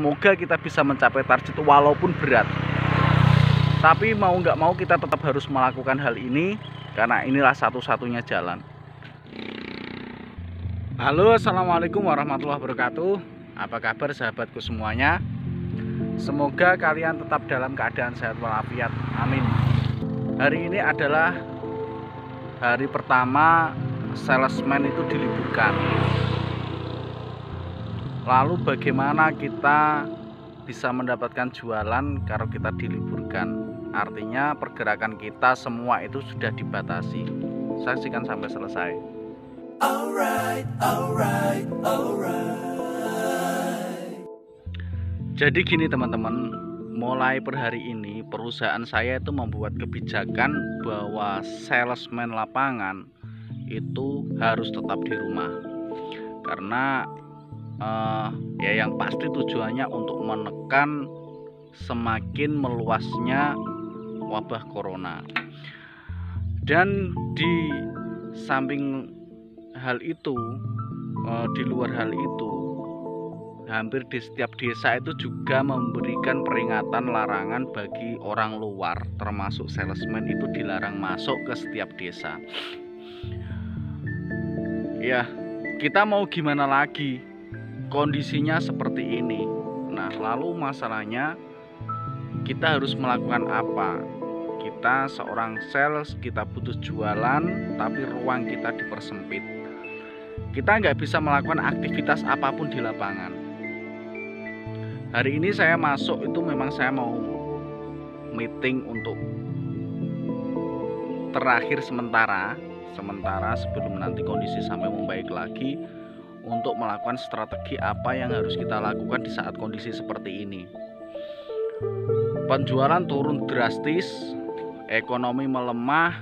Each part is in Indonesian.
semoga kita bisa mencapai target walaupun berat. Tapi mau nggak mau kita tetap harus melakukan hal ini karena inilah satu-satunya jalan. Halo, assalamualaikum warahmatullahi wabarakatuh. Apa kabar sahabatku semuanya? Semoga kalian tetap dalam keadaan sehat walafiat. Amin. Hari ini adalah hari pertama salesman itu diliburkan. Lalu bagaimana kita bisa mendapatkan jualan kalau kita diliburkan? Artinya pergerakan kita semua itu sudah dibatasi. Saksikan sampai selesai. Alright. Jadi gini teman-teman, mulai per hari ini perusahaan saya itu membuat kebijakan bahwa salesman lapangan itu harus tetap di rumah. Karena ya yang pasti tujuannya untuk menekan semakin meluasnya wabah corona. Dan di samping hal itu, di luar hal itu, hampir di setiap desa itu juga memberikan peringatan larangan bagi orang luar, termasuk salesman itu dilarang masuk ke setiap desa. Ya, kita mau gimana lagi? Kondisinya seperti ini. Nah, lalu masalahnya kita harus melakukan apa? Kita seorang sales, kita butuh jualan, tapi ruang kita dipersempit. Kita nggak bisa melakukan aktivitas apapun di lapangan. Hari ini saya masuk itu memang saya mau meeting untuk terakhir sementara sebelum nanti kondisi sampai membaik lagi, untuk melakukan strategi apa yang harus kita lakukan di saat kondisi seperti ini. Penjualan turun drastis, ekonomi melemah,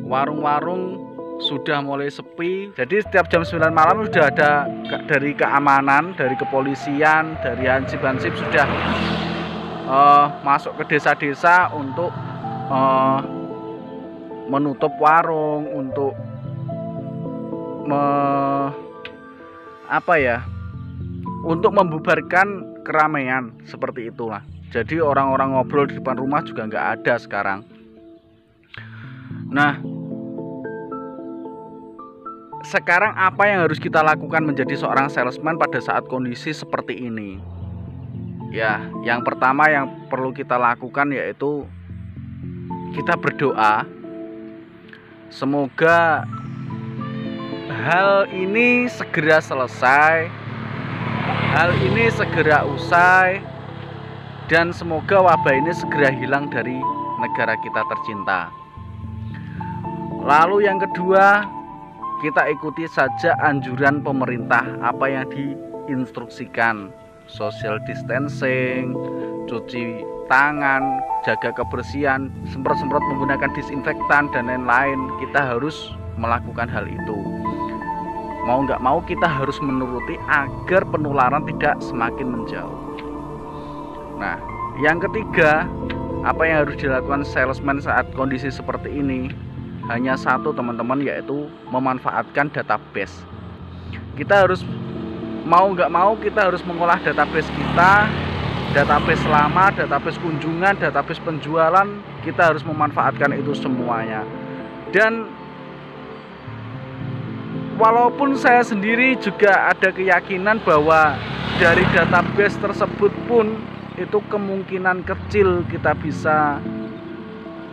warung-warung sudah mulai sepi. Jadi setiap jam 9 malam sudah ada dari keamanan, dari kepolisian, dari hansip-hansip sudah masuk ke desa-desa untuk menutup warung, untuk untuk membubarkan keramaian seperti itulah. Jadi orang-orang ngobrol di depan rumah juga nggak ada sekarang. Nah, sekarang apa yang harus kita lakukan menjadi seorang salesman pada saat kondisi seperti ini? Ya, yang pertama yang perlu kita lakukan yaitu kita berdoa. Semoga hal ini segera selesai, hal ini segera usai, dan semoga wabah ini segera hilang dari negara kita tercinta. Lalu yang kedua, kita ikuti saja anjuran pemerintah apa yang diinstruksikan. Social distancing, cuci tangan, jaga kebersihan, semprot-semprot menggunakan disinfektan dan lain-lain. Kita harus melakukan hal itu. Mau nggak mau kita harus menuruti agar penularan tidak semakin menjauh. Nah, yang ketiga, apa yang harus dilakukan salesman saat kondisi seperti ini? Hanya satu teman-teman, yaitu memanfaatkan database. Kita harus mau nggak mau kita harus mengolah database kita, database lama, database kunjungan, database penjualan. Kita harus memanfaatkan itu semuanya. Dan walaupun saya sendiri juga ada keyakinan bahwa dari database tersebut pun itu kemungkinan kecil kita bisa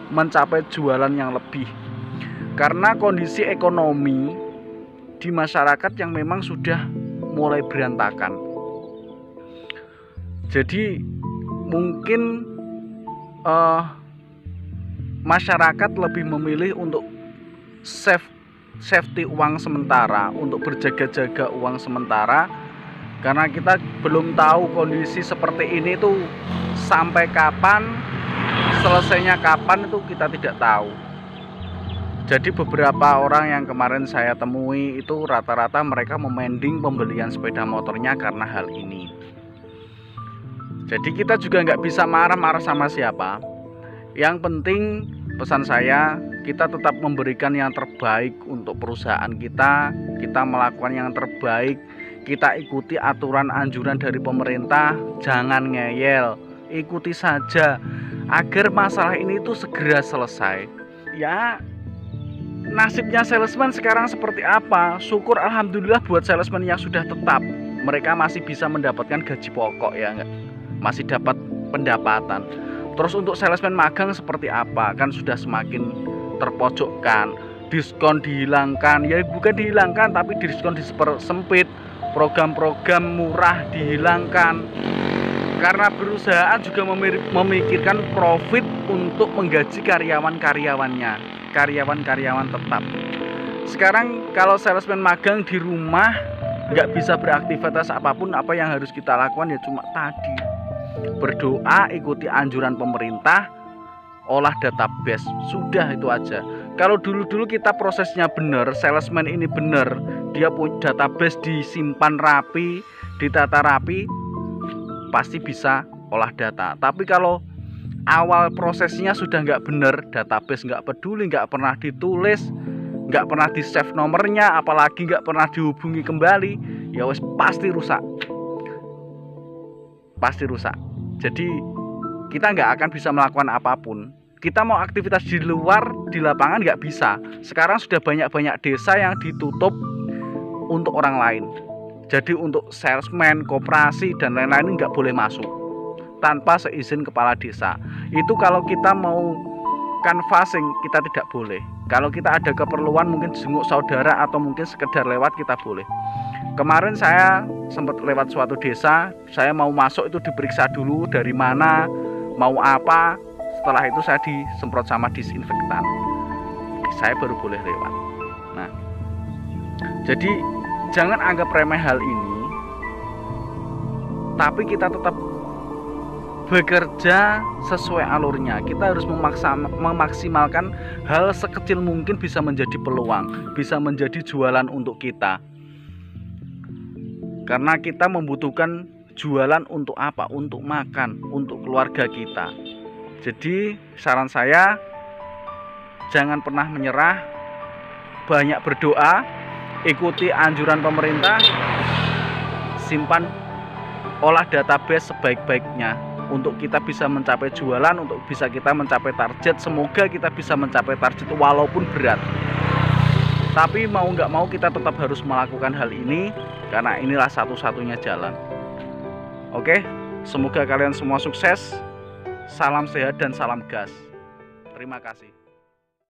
mencapai jualan yang lebih. Karena kondisi ekonomi di masyarakat yang memang sudah mulai berantakan. Jadi mungkin masyarakat lebih memilih untuk safety uang sementara, untuk berjaga-jaga uang sementara, karena kita belum tahu kondisi seperti ini tuh sampai kapan, selesainya kapan itu kita tidak tahu. Jadi beberapa orang yang kemarin saya temui itu rata-rata mereka memending pembelian sepeda motornya karena hal ini. Jadi kita juga nggak bisa marah-marah sama siapa. Yang penting pesan saya, kita tetap memberikan yang terbaik untuk perusahaan kita. Kita melakukan yang terbaik, kita ikuti aturan anjuran dari pemerintah, jangan ngeyel, ikuti saja agar masalah ini itu segera selesai. Ya, nasibnya salesman sekarang seperti apa? Syukur alhamdulillah buat salesman yang sudah tetap, mereka masih bisa mendapatkan gaji pokok ya enggak? Masih dapat pendapatan. Terus untuk salesman magang seperti apa? Kan sudah semakin terpojokkan, diskon dihilangkan, ya bukan dihilangkan tapi diskon dipersempit, program-program murah dihilangkan, karena perusahaan juga memikirkan profit untuk menggaji karyawan-karyawannya, karyawan-karyawan tetap. Sekarang kalau salesman magang di rumah nggak bisa beraktivitas apapun, apa yang harus kita lakukan ya cuma tadi, berdoa, ikuti anjuran pemerintah, olah database, sudah itu aja. Kalau dulu-dulu kita prosesnya benar, salesman ini benar, dia punya database disimpan rapi, ditata rapi, pasti bisa olah data. Tapi kalau awal prosesnya sudah nggak benar, database nggak peduli, nggak pernah ditulis, nggak pernah di save nomornya, apalagi nggak pernah dihubungi kembali, ya wes pasti rusak, pasti rusak. Jadi kita nggak akan bisa melakukan apapun. Kita mau aktivitas di luar, di lapangan nggak bisa. Sekarang sudah banyak-banyak desa yang ditutup untuk orang lain. Jadi untuk salesman, koperasi dan lain-lain nggak boleh masuk tanpa seizin kepala desa. Itu kalau kita mau canvassing kita tidak boleh. Kalau kita ada keperluan mungkin jenguk saudara atau mungkin sekedar lewat kita boleh. Kemarin saya sempat lewat suatu desa, saya mau masuk itu diperiksa dulu dari mana, mau apa. Setelah itu saya disemprot sama disinfektan. Saya baru boleh lewat. Nah, jadi jangan anggap remeh hal ini, tapi kita tetap bekerja sesuai alurnya. Kita harus memaksimalkan hal sekecil mungkin bisa menjadi peluang, bisa menjadi jualan untuk kita. Karena kita membutuhkan jualan untuk apa? Untuk makan, untuk keluarga kita. Jadi saran saya, jangan pernah menyerah, banyak berdoa, ikuti anjuran pemerintah, simpan, olah database sebaik-baiknya untuk kita bisa mencapai jualan, untuk bisa kita mencapai target. Semoga kita bisa mencapai target walaupun berat. Tapi mau nggak mau kita tetap harus melakukan hal ini, karena inilah satu-satunya jalan. Oke, semoga kalian semua sukses. Salam sehat dan salam gas. Terima kasih.